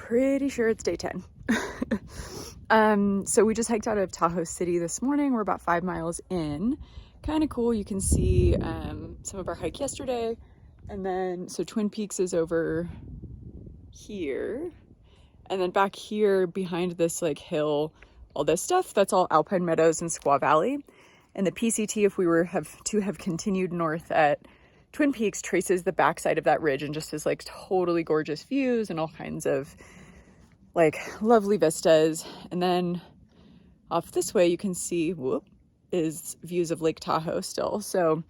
pretty sure it's day 10. So we just hiked out of Tahoe City this morning. We're about 5 miles in. Kind of cool. You can see some of our hike yesterday. And then, so Twin Peaks is over here. And then back here behind this like hill, all this stuff, that's all Alpine Meadows and Squaw Valley. And the PCT, if we were to have continued north at Twin Peaks, traces the backside of that ridge and just has like totally gorgeous views and all kinds of like lovely vistas. And then off this way you can see, is views of Lake Tahoe still. So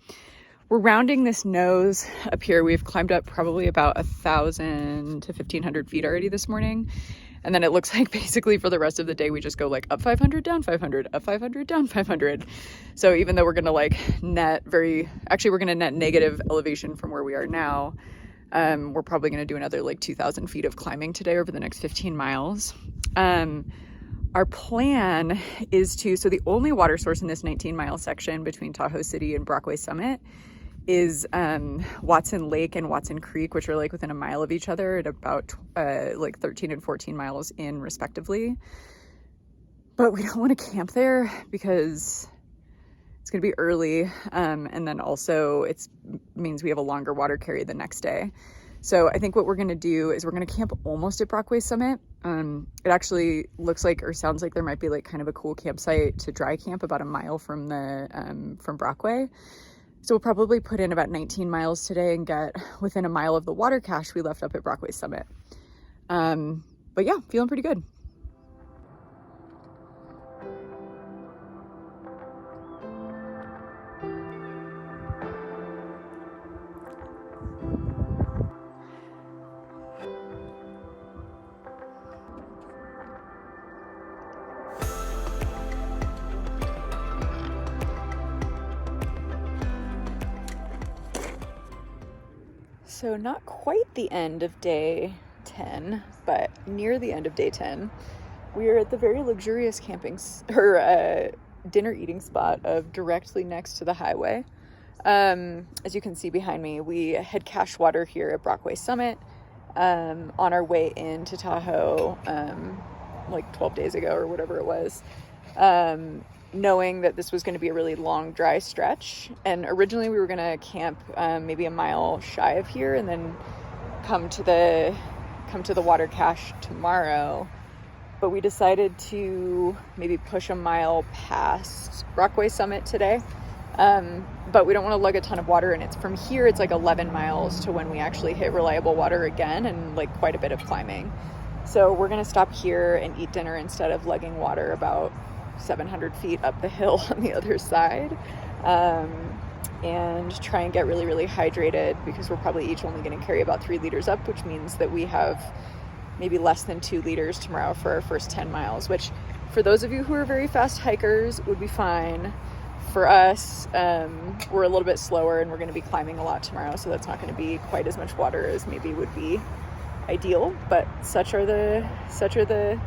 we're rounding this nose up here. We've climbed up probably about 1,000 to 1,500 feet already this morning. And then it looks like basically for the rest of the day, we just go like up 500, down 500, up 500, down 500. So even though we're going to like we're going to net negative elevation from where we are now. We're probably going to do another like 2,000 feet of climbing today over the next 15 miles. Our plan is so the only water source in this 19-mile section between Tahoe City and Brockway Summit is Watson Lake and Watson Creek, which are like within a mile of each other at about like 13 and 14 miles in respectively. But we don't want to camp there because it's going to be early. And then also it means we have a longer water carry the next day. So I think what we're going to do is we're going to camp almost at Brockway Summit. It actually looks like or sounds like there might be like kind of a cool campsite to dry camp about a mile from from Brockway. So we'll probably put in about 19 miles today and get within a mile of the water cache we left up at Brockway Summit. But yeah, feeling pretty good. So not quite the end of day 10, but near the end of day 10, we are at the very luxurious dinner eating spot of directly next to the highway. As you can see behind me, we had cached water here at Brockway Summit on our way into Tahoe like 12 days ago or whatever it was. Knowing that this was going to be a really long dry stretch, and originally we were going to camp maybe a mile shy of here and then come to the water cache tomorrow, but we decided to maybe push a mile past Brockway Summit today. But we don't want to lug a ton of water, and it's from here it's like 11 miles to when we actually hit reliable water again, and like quite a bit of climbing. So we're going to stop here and eat dinner instead of lugging water about 700 feet up the hill on the other side, and try and get really, really hydrated, because we're probably each only going to carry about 3 liters up, which means that we have maybe less than 2 liters tomorrow for our first 10 miles, which for those of you who are very fast hikers would be fine. For us, we're a little bit slower and we're going to be climbing a lot tomorrow, so that's not going to be quite as much water as maybe would be ideal, but such are the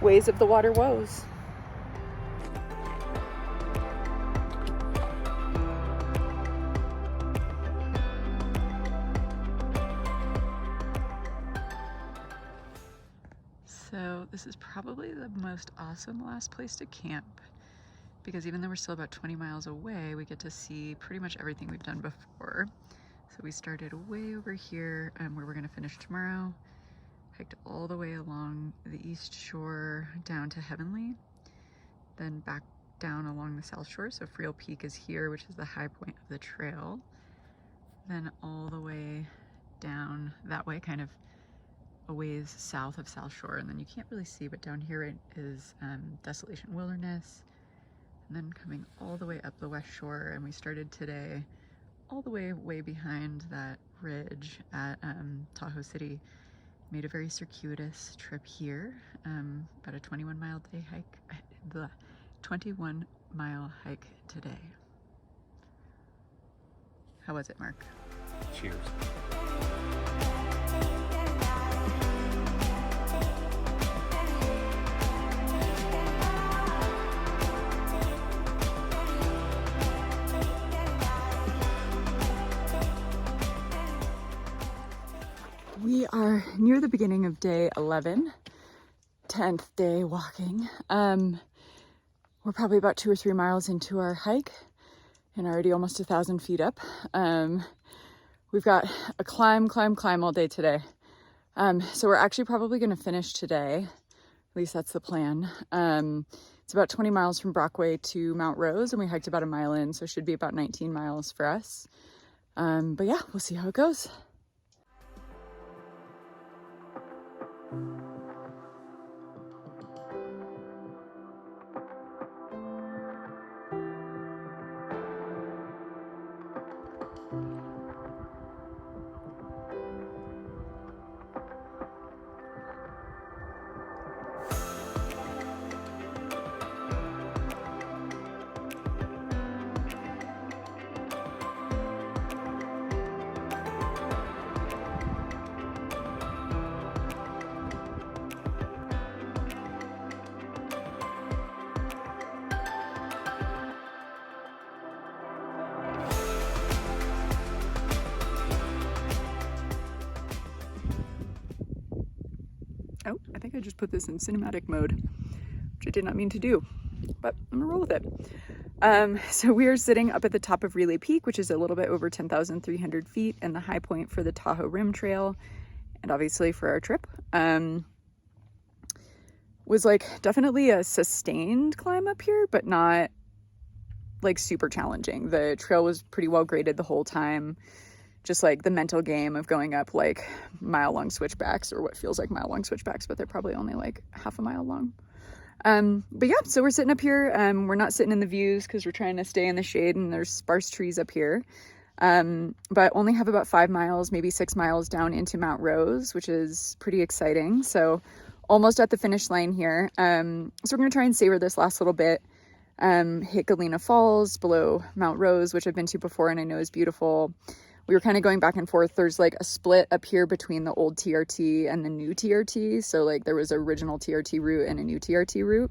ways of the water woes. So this is probably the most awesome last place to camp, because even though we're still about 20 miles away, we get to see pretty much everything we've done before. So we started way over here where we're gonna finish tomorrow, hiked all the way along the east shore down to Heavenly, then back down along the south shore. So Friel Peak is here, which is the high point of the trail, then all the way down that way, kind of a ways south of South Shore, and then you can't really see, but down here is Desolation Wilderness, and then coming all the way up the West Shore. And we started today all the way behind that ridge at Tahoe City. Made a very circuitous trip here, about a 21-mile day hike, 21-mile hike today. How was it, Mark? Cheers. We are are near the beginning of day 11, 10th day walking. We're probably about 2 or 3 miles into our hike and already almost 1,000 feet up. We've got a climb all day today. So we're actually probably going to finish today. At least that's the plan. It's about 20 miles from Brockway to Mount Rose, and we hiked about a mile in, so it should be about 19 miles for us. But yeah, we'll see how it goes. Oh, I think I just put this in cinematic mode, which I did not mean to do, but I'm gonna roll with it. So we are sitting up at the top of Relay Peak, which is a little bit over 10,300 feet and the high point for the Tahoe Rim Trail, and obviously for our trip. Was like definitely a sustained climb up here, but not like super challenging. The trail was pretty well graded the whole time. Just like the mental game of going up like mile-long switchbacks, or what feels like mile-long switchbacks, but they're probably only like half a mile long. But yeah, so we're sitting up here. We're not sitting in the views because we're trying to stay in the shade and there's sparse trees up here. But only have about 5 miles, maybe 6 miles down into Mount Rose, which is pretty exciting. So almost at the finish line here. So we're going to try and savor this last little bit. Hit Galena Falls below Mount Rose, which I've been to before and I know is beautiful. We were kind of going back and forth. There's like a split up here between the old TRT and the new TRT. So like there was an original TRT route and a new TRT route.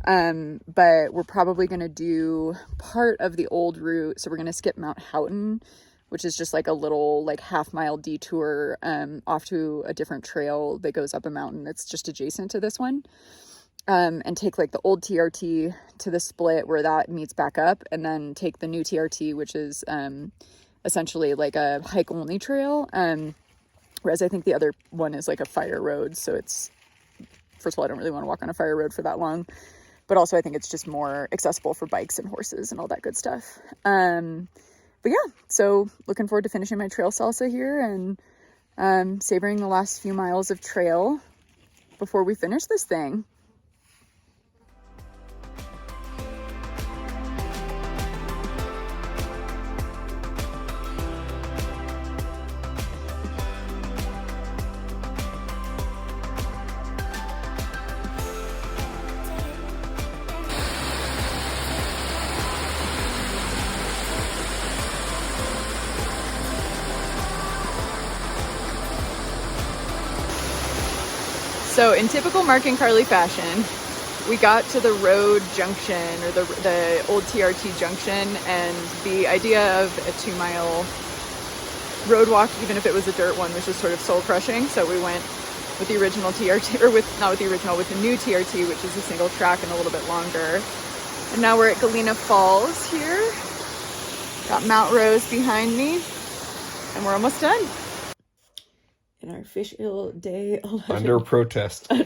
But we're probably going to do part of the old route. So we're going to skip Mount Houghton, which is just like a little like half-mile detour off to a different trail that goes up a mountain that's just adjacent to this one. And take like the old TRT to the split where that meets back up, and then take the new TRT, which is essentially like a hike only trail, whereas I think the other one is like a fire road. So it's, first of all, I don't really want to walk on a fire road for that long, but also I think it's just more accessible for bikes and horses and all that good stuff. But yeah, so looking forward to finishing my trail salsa here and savoring the last few miles of trail before we finish this thing. So in typical Mark and Carly fashion, we got to the road junction, or the old TRT junction, and the idea of a 2-mile road walk, even if it was a dirt one, was just sort of soul crushing. So we went with the original TRT, or with the new TRT, which is a single track and a little bit longer. And now we're at Galena Falls here. Got Mount Rose behind me, and we're almost done. In our official day 11. Under protest. Our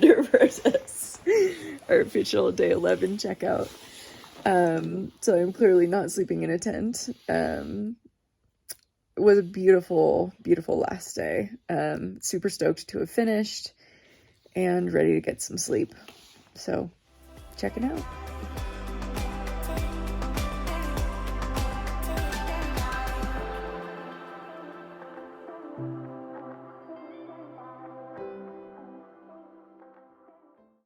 official day 11 checkout. So I'm clearly not sleeping in a tent. It was a beautiful, beautiful last day. Super stoked to have finished and ready to get some sleep. So check it out.